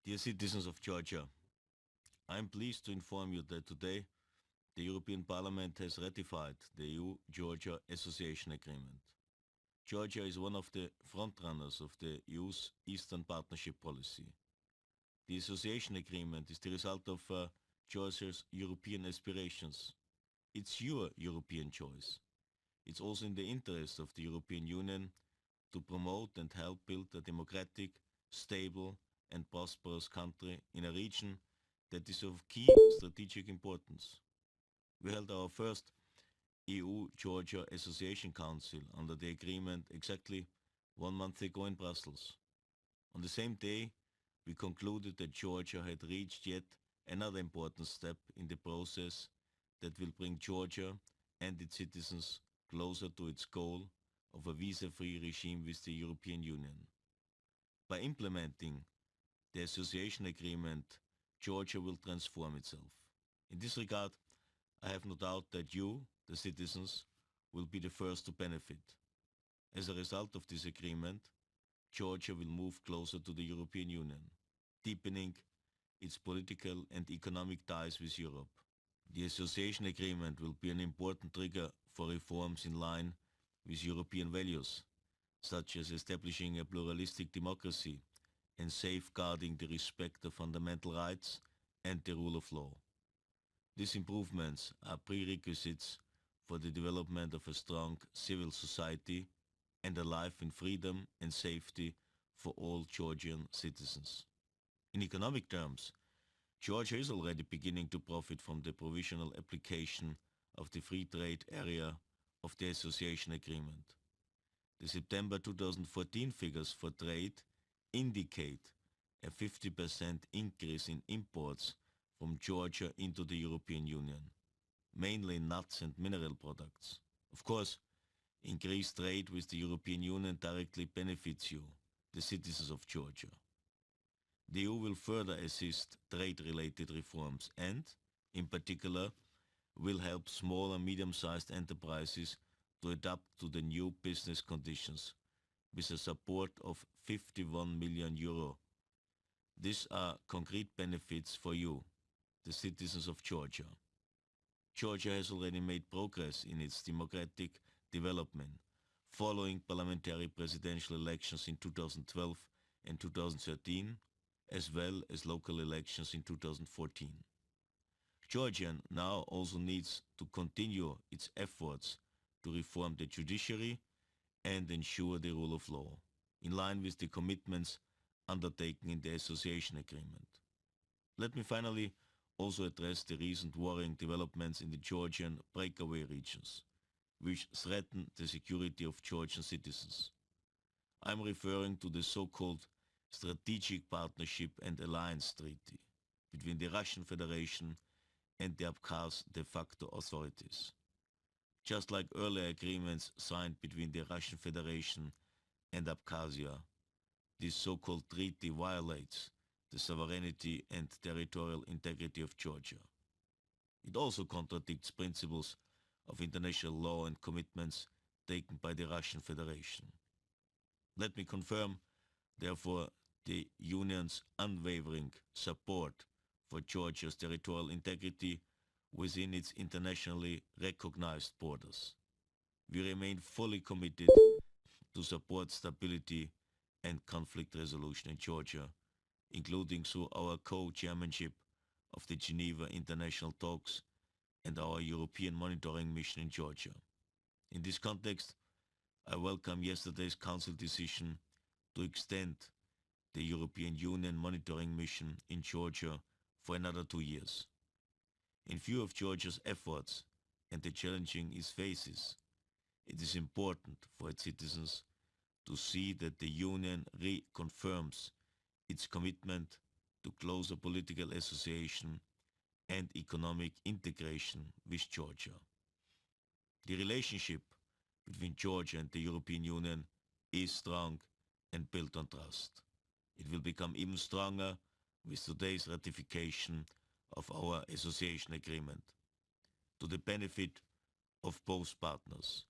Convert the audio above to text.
Dear citizens of Georgia, I am pleased to inform you that today the European Parliament has ratified the EU-Georgia Association Agreement. Georgia is one of the frontrunners of the EU's Eastern Partnership policy. The Association Agreement is the result of Georgia's European aspirations. It's your European choice. It's also in the interest of the European Union to promote and help build a democratic, stable and prosperous country in a region that is of key strategic importance. We held our first EU-Georgia Association Council under the agreement exactly 1 month ago in Brussels. On the same day, we concluded that Georgia had reached yet another important step in the process that will bring Georgia and its citizens closer to its goal of a visa-free regime with the European Union. By implementing the association agreement, Georgia will transform itself. In this regard, I have no doubt that you, the citizens, will be the first to benefit. As a result of this agreement, Georgia will move closer to the European Union, deepening its political and economic ties with Europe. The association agreement will be an important trigger for reforms in line with European values, such as establishing a pluralistic democracy and safeguarding the respect of fundamental rights and the rule of law. These improvements are prerequisites for the development of a strong civil society and a life in freedom and safety for all Georgian citizens. In economic terms, Georgia is already beginning to profit from the provisional application of the free trade area of the association agreement. The September 2014 figures for trade indicate a 50% increase in imports from Georgia into the European Union, mainly nuts and mineral products. Of course, increased trade with the European Union directly benefits you, the citizens of Georgia. The EU will further assist trade-related reforms and, in particular, will help small and medium-sized enterprises to adapt to the new business conditions with a support of 51 million euro. These are concrete benefits for you, the citizens of Georgia. Georgia has already made progress in its democratic development following parliamentary presidential elections in 2012 and 2013, as well as local elections in 2014. Georgia now also needs to continue its efforts to reform the judiciary and ensure the rule of law, in line with the commitments undertaken in the association agreement. Let me finally also address the recent worrying developments in the Georgian breakaway regions, which threaten the security of Georgian citizens. I am referring to the so-called Strategic Partnership and Alliance Treaty between the Russian Federation and the Abkhaz de facto authorities. Just like earlier agreements signed between the Russian Federation and Abkhazia, this so-called treaty violates the sovereignty and territorial integrity of Georgia. It also contradicts principles of international law and commitments taken by the Russian Federation. Let me confirm, therefore, the Union's unwavering support for Georgia's territorial integrity within its internationally recognized borders. We remain fully committed to support stability and conflict resolution in Georgia, including through our co-chairmanship of the Geneva International Talks and our European monitoring mission in Georgia. In this context, I welcome yesterday's Council decision to extend the European Union monitoring mission in Georgia for another 2 years. In view of Georgia's efforts and the challenging it faces, it is important for its citizens to see that the Union reconfirms its commitment to closer political association and economic integration with Georgia. The relationship between Georgia and the European Union is strong and built on trust. It will become even stronger with today's ratification of our association agreement, to the benefit of both partners.